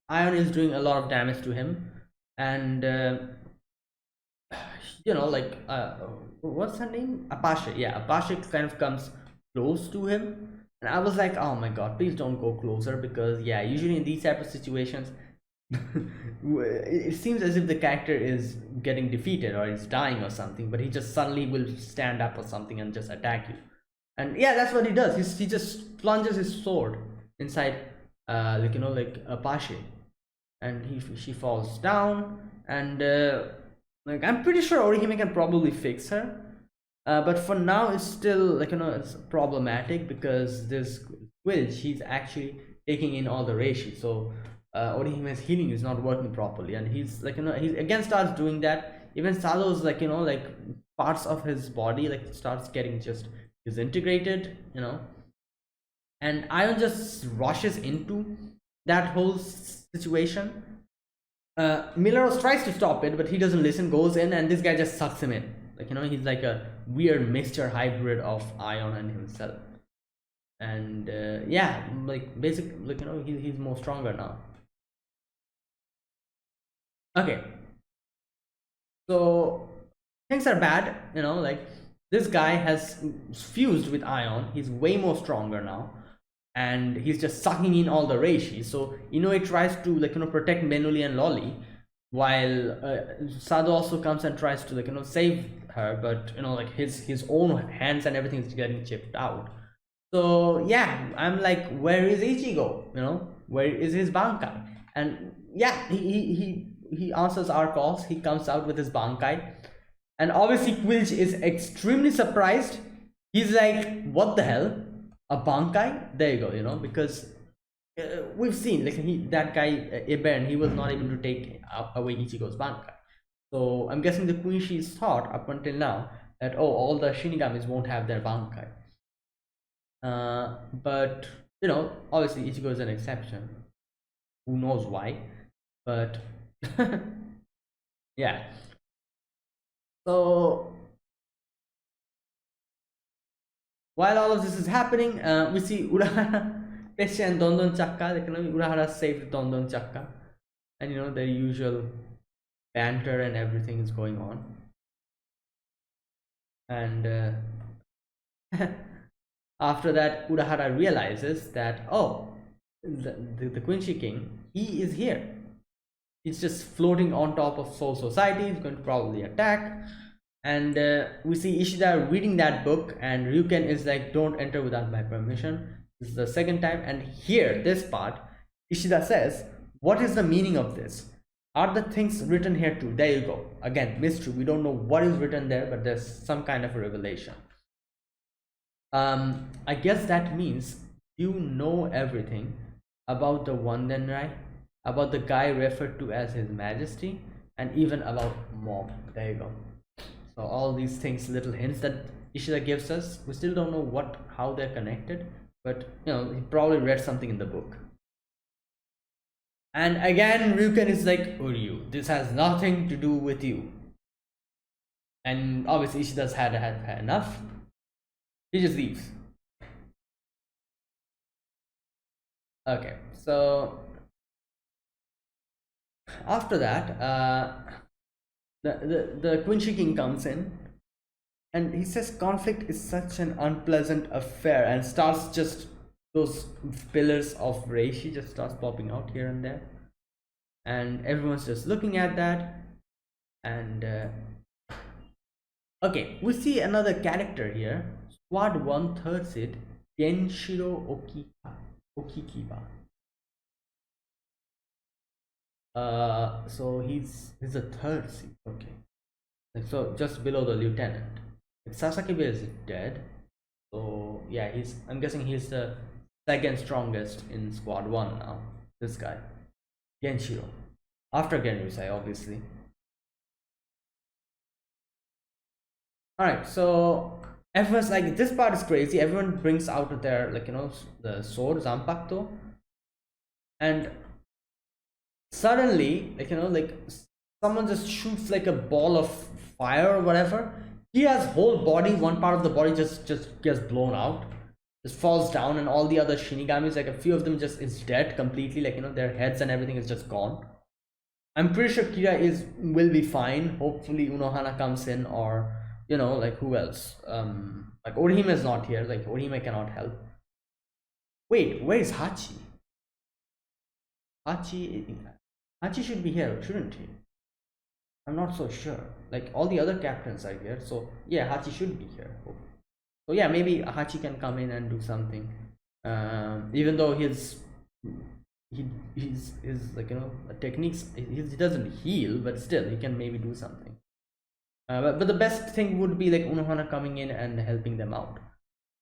Ion is doing a lot of damage to him. And like what's her name, Apache. Yeah, Apache kind of comes close to him. And I was like, oh my god, please don't go closer, because yeah, usually in these type of situations it seems as if the character is getting defeated or is dying or something, but he just suddenly will stand up or something and just attack you. And yeah, that's what he does. He just plunges his sword inside like Apache, and she falls down. And like, I'm pretty sure Orihime can probably fix her. But for now, it's still like, it's problematic because this Quill, she's actually taking in all the reishi. So Orihime's healing is not working properly, and he's like, he again starts doing that. Even Sado's like, like parts of his body like starts getting just disintegrated, and Ion just rushes into that whole situation. Milleros tries to stop it, but he doesn't listen, goes in, and this guy just sucks him in. Like, he's like a weird mixture hybrid of Ion and himself. And yeah, like basically, like, he's more stronger now. Okay, so things are bad, like this guy has fused with Ion. He's way more stronger now, and he's just sucking in all the reishi. So Inoue tries to like, protect Menuli and Lolly, while Sado also comes and tries to like, save her, but like his own hands and everything is getting chipped out. So yeah, I'm like, where is Ichigo? Where is his Bankai? And yeah, he answers our calls. He comes out with his Bankai, and obviously Quilch is extremely surprised. He's like, what the hell, a Bankai? There you go, because we've seen like that guy Eben, he was not able to take away Ichigo's Bankai. So I'm guessing the Quincy's thought up until now that, oh, all the Shinigamis won't have their Bankai. But obviously Ichigo is an exception. Who knows why? But yeah. So while all of this is happening, we see Urahara, Pesha, and Dondon Chakka. Like, Urahara saved Dondon Chakka, and the usual banter and everything is going on. And after that, Urahara realizes that, oh, the Quincy King, he is here. He's just floating on top of Soul Society. He's going to probably attack. And we see Ishida reading that book, and Ryuken is like, don't enter without my permission. This is the second time. And here, this part, Ishida says, what is the meaning of this? Are the things written here too? There you go. Again, mystery. We don't know what is written there, but there's some kind of a revelation. I guess that means you know everything about the Wandenrai, about the guy referred to as His Majesty, and even about Mom. There you go. So all these things, little hints that Ishida gives us, we still don't know how they're connected, but you know, he probably read something in the book. And again, Ryuken is like, Uryu, this has nothing to do with you. And obviously Ishida's had enough. He just leaves. Okay, so after that, the Quincy King comes in, and he says conflict is such an unpleasant affair, and starts just those pillars of reishi just starts popping out here and there, and everyone's just looking at that. And okay, we see another character here, Squad 1/3 Sid Genshiro Okikiba. So he's a third seat. Okay, so just below the lieutenant. Sasaki is dead, so yeah, I'm guessing he's the second strongest in Squad 1 now. This guy, Genshiro, after Genryusai, obviously. All right, so everyone's like, this part is crazy. Everyone brings out their, like, you know, the sword Zanpakuto, and suddenly, like, you know, like someone just shoots like a ball of fire or whatever. He has whole body, one part of the body just gets blown out, just falls down, and all the other Shinigamis, like a few of them, just is dead completely. Like, you know, their heads and everything is just gone. I'm pretty sure Kira will be fine. Hopefully Unohana comes in, or you know, like who else? Like Orihime is not here. Like Orihime cannot help. Wait, where is Hachi? Hachi should be here, shouldn't he? I'm not so sure. Like all the other captains are here, so yeah, Hachi should be here. So yeah, maybe Hachi can come in and do something. Even though he's like, you know, techniques, he doesn't heal, but still he can maybe do something. But the best thing would be like Unohana coming in and helping them out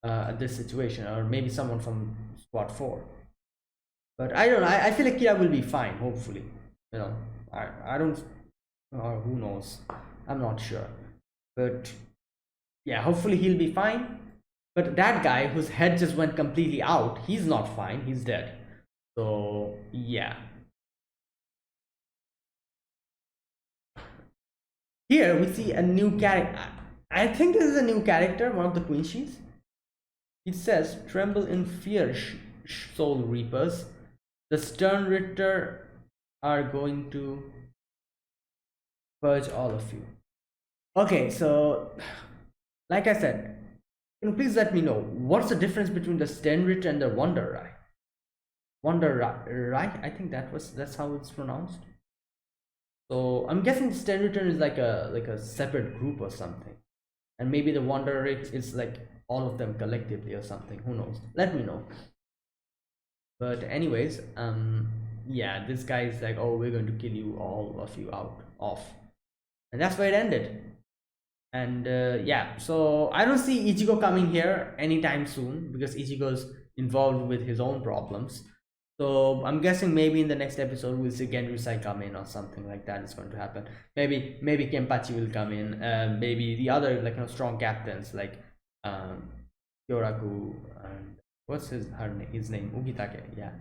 at this situation, or maybe someone from Squad 4. But I don't know. I feel like Kira will be fine. Hopefully, you know. I don't. Or who knows? I'm not sure. But yeah, hopefully he'll be fine. But that guy whose head just went completely out, he's not fine. He's dead. So yeah. Here we see a new character. I think this is a new character, one of the Quincy's. It says, "Tremble in fear, soul reapers. The stern Ritter are going to purge all of you." Okay, so like I said, can you please let me know what's the difference between the stern Ritter and the Wanderai? Wanderai, I think that's how it's pronounced. So I'm guessing the stern Ritter is like a separate group or something, and maybe the Wanderai is like all of them collectively or something. Who knows? Let me know. But anyways, yeah, this guy is like, oh, we're going to kill you, all of you off, and that's where it ended. And yeah, so I don't see Ichigo coming here anytime soon, because Ichigo's involved with his own problems. So I'm guessing maybe in the next episode we'll see Genryusai come in, or something like that is going to happen. Maybe Kenpachi will come in, maybe the other, like, you know, strong captains like Kyoraku and what's his name, Ugitake. Yeah,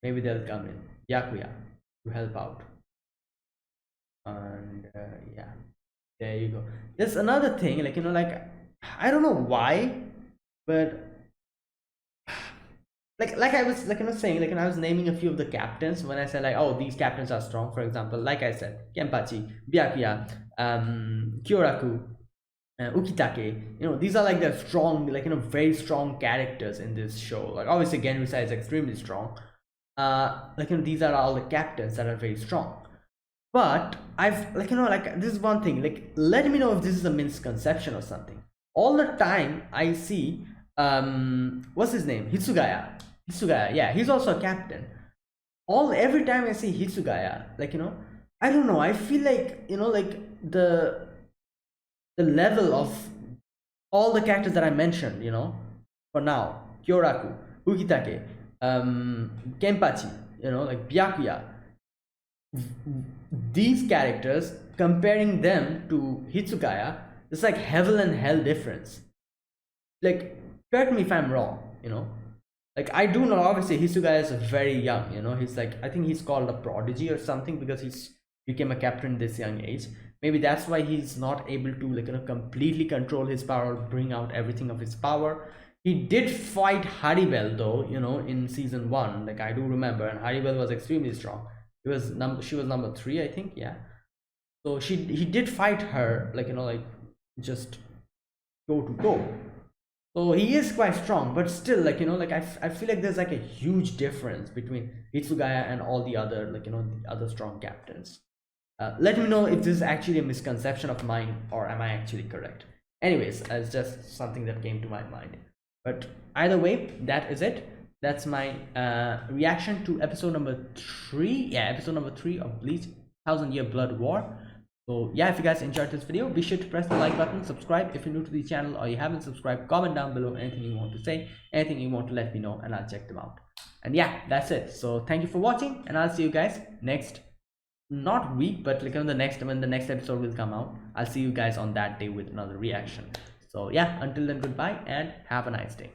maybe they'll come in, Yakuya, to help out. And yeah, there you go. There's another thing, like, you know, like I don't know why, but like I was, like, you know, saying, like, and I was naming a few of the captains when I said, like, oh, these captains are strong. For example, like I said, Kenpachi, Byakuya, Kyoraku, Ukitake. You know, these are like the strong, like, you know, very strong characters in this show. Like obviously Genryusai is extremely strong. Like, you know, these are all the captains that are very strong. But I've, like, like, this is one thing, like, let me know if this is a misconception or something. All the time I see, what's his name, Hitsugaya, yeah, he's also a captain. Every time I see Hitsugaya, like, I don't know, I feel like, like, the level of all the characters that I mentioned, for now, Kyoraku, Ukitake, Kenpachi, like Byakuya, these characters, comparing them to Hitsugaya, it's like heaven and hell difference. Like, correct me if I'm wrong, like, I do know obviously Hitsugaya is very young, he's like, I think he's called a prodigy or something because he's became a captain this young age. Maybe that's why he's not able to, like, completely control his power or bring out everything of his power. He did fight Haribel though, in season 1, like, I do remember, and Haribel was extremely strong. She was number 3, I think, yeah. So he did fight her, like, like, just toe to toe. So he is quite strong, but still, like, like, I feel like there's like a huge difference between Hitsugaya and all the other, like, the other strong captains. Let me know if this is actually a misconception of mine or am I actually correct. Anyways, it's just something that came to my mind. But either way, that is it. That's my reaction to episode number 3. Yeah, episode number 3 of Bleach 1000-Year Blood War. So yeah, if you guys enjoyed this video, be sure to press the like button, subscribe if you're new to the channel or you haven't subscribed, comment down below anything you want to say, anything you want to let me know, and I'll check them out. And yeah, that's it. So thank you for watching, and I'll see you guys next, not week, but like on the next, when the next episode will come out, I'll see you guys on that day with another reaction. So yeah, until then, goodbye and have a nice day.